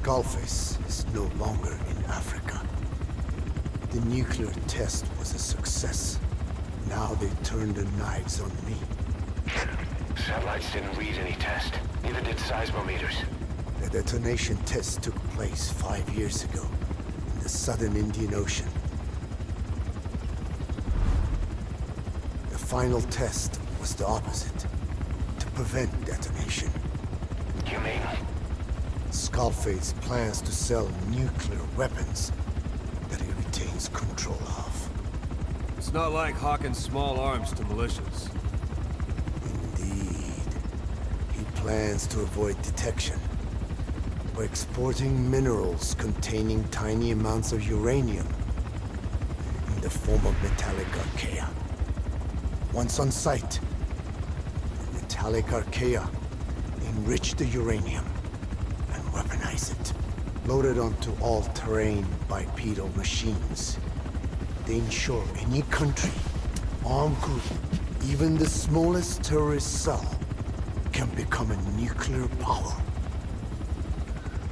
Skullface is no longer in Africa. The nuclear test was a success. Now they turned their knives on me. Satellites didn't read any test. Neither did seismometers. The detonation test took place 5 years ago in the southern Indian Ocean. The final test was the opposite, to prevent detonation. You mean? Skullface plans to sell nuclear weapons that he retains control of. It's not like hawking small arms to militias. Indeed. He plans to avoid detection by exporting minerals containing tiny amounts of uranium in the form of metallic archaea. Once on site, the metallic archaea enrich the uranium and weaponize it. Loaded onto all-terrain bipedal machines. They ensure any country, armed group, even the smallest terrorist cell, can become a nuclear power.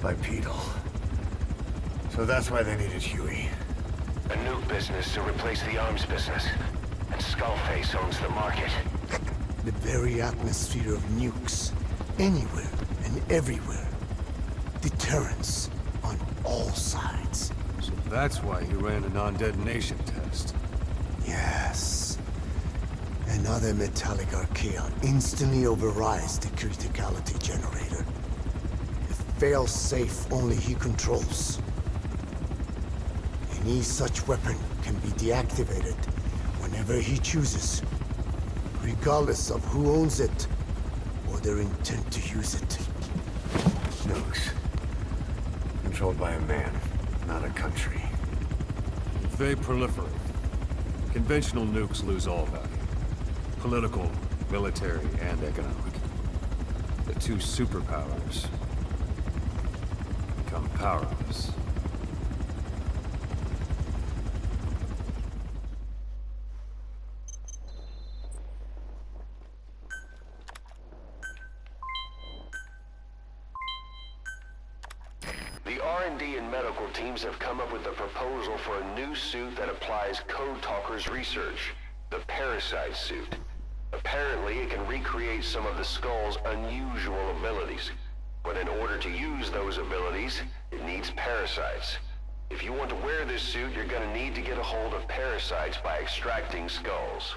Bipedal. So that's why they needed Huey. A nuke business to replace the arms business. And Skullface owns the market. The very atmosphere of nukes, anywhere and everywhere. Deterrence on all sides. So that's why he ran a non-detonation test. Yes. Another metallic archaea instantly overrides the criticality generator. It fails safe only he controls. Any such weapon can be deactivated whenever he chooses, regardless of who owns it or their intent to use it. Nukes. Controlled by a man, not a country. If they proliferate, conventional nukes lose all value. Political, military, and economic. The two superpowers become powerless. The R&D and medical teams have come up with a proposal for a new suit that applies Code Talker's research. The Parasite suit. Apparently, it can recreate some of the Skull's unusual abilities. But in order to use those abilities, it needs parasites. If you want to wear this suit, you're gonna need to get a hold of parasites by extracting skulls.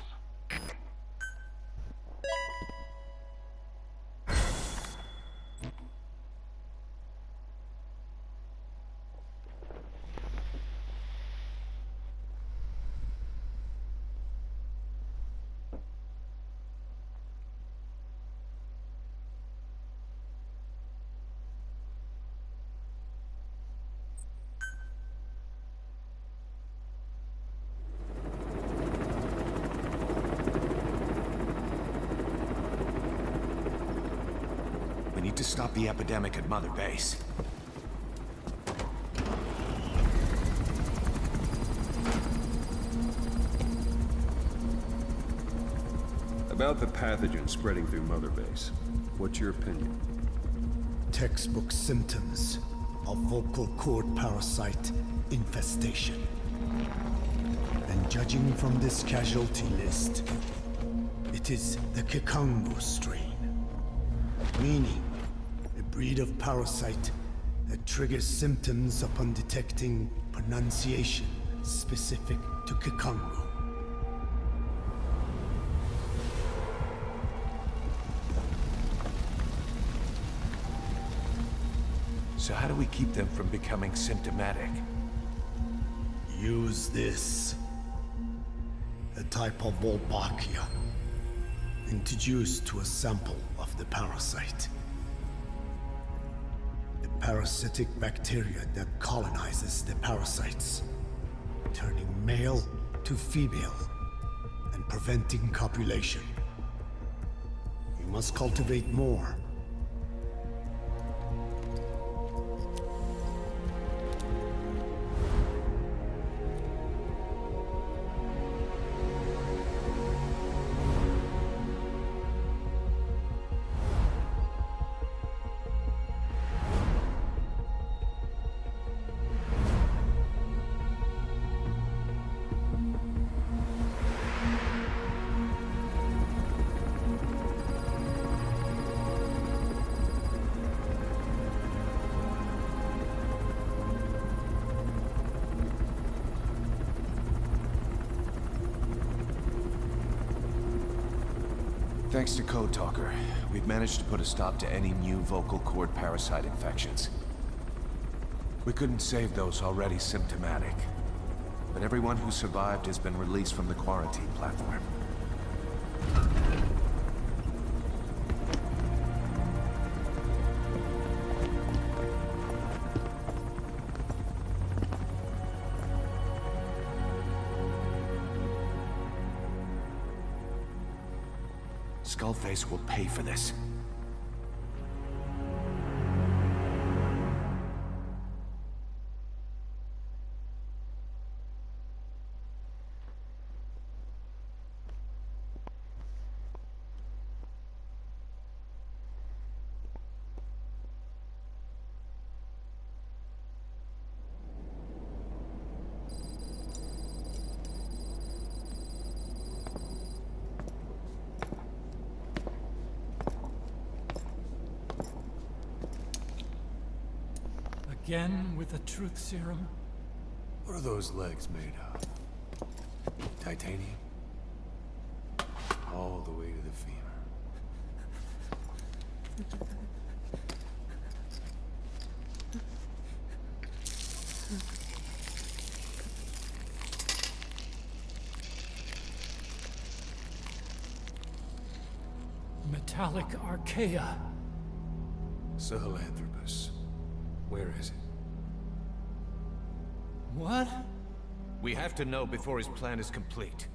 We need to stop the epidemic at Mother Base. About the pathogen spreading through Mother Base, what's your opinion? Textbook symptoms of vocal cord parasite infestation. And judging from this casualty list, it is the Kikongo strain. Meaning, a breed of parasite that triggers symptoms upon detecting pronunciation specific to Kikongo. So how do we keep them from becoming symptomatic? Use this. A type of Wolbachia, introduced to a sample of the parasite. The parasitic bacteria that colonizes the parasites, turning male to female and preventing copulation. We must cultivate more. Thanks to Code Talker, we've managed to put a stop to any new vocal cord parasite infections. We couldn't save those already symptomatic, but everyone who survived has been released from the quarantine platform. Skullface will pay for this. Again with the truth serum? What are those legs made of? Titanium? All the way to the femur. Metallic archaea. Sahelanthropus. Where is it? What? We have to know before his plan is complete.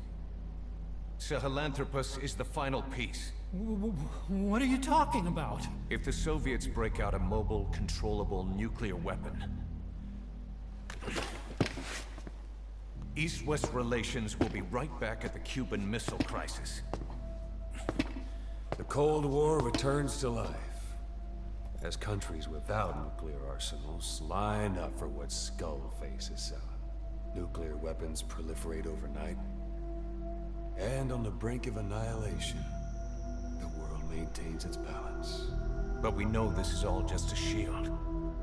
Sahelanthropus is the final piece. What are you talking about? If the Soviets break out a mobile, controllable nuclear weapon, East-West relations will be right back at the Cuban Missile Crisis. The Cold War returns to life, as countries without nuclear arsenals line up for what Skullface is selling. Nuclear weapons proliferate overnight, and on the brink of annihilation, the world maintains its balance. But we know this is all just a shield,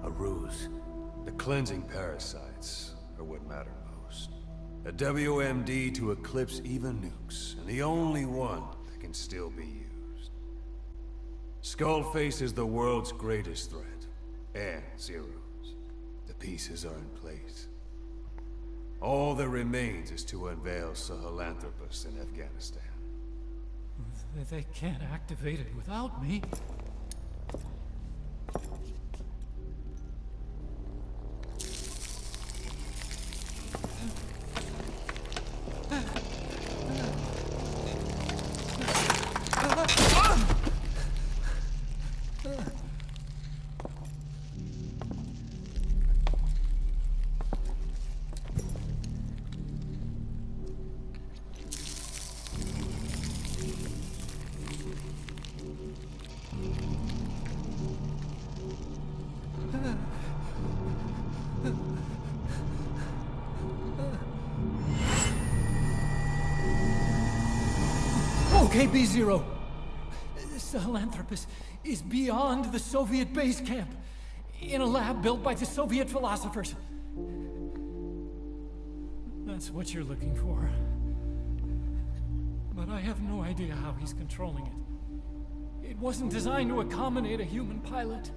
a ruse. The cleansing parasites are what matter most. A WMD to eclipse even nukes, and the only one that can still be used. Skullface is the world's greatest threat, and Zero's. The pieces are in place. All that remains is to unveil Sahelanthropus in Afghanistan. They can't activate it without me. Okay, B-Zero. Sahelanthropus is beyond the Soviet base camp, in a lab built by the Soviet philosophers. That's what you're looking for. But I have no idea how he's controlling it. It wasn't designed to accommodate a human pilot.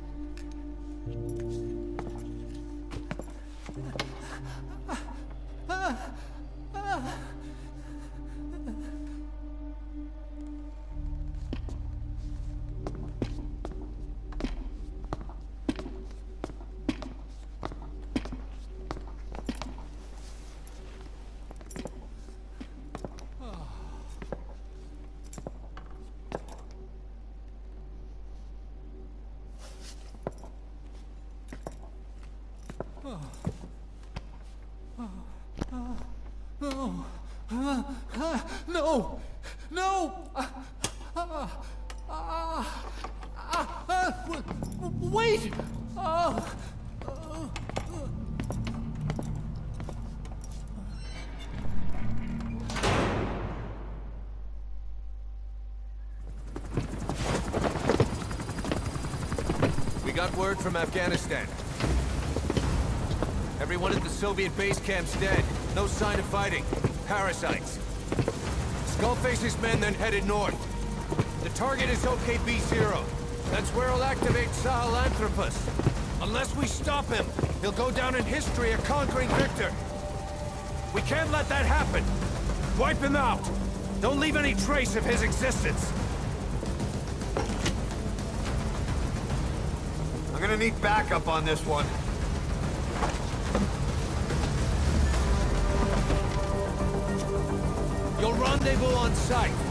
No! No! Wait! We got word from Afghanistan. Everyone at the Soviet base camp's dead. No sign of fighting. Parasites. Skullface's men then headed north. The target is OKB-0. That's where he'll activate Sahelanthropus. Unless we stop him, he'll go down in history a conquering victor. We can't let that happen. Wipe him out. Don't leave any trace of his existence. I'm gonna need backup on this one. You'll rendezvous on site.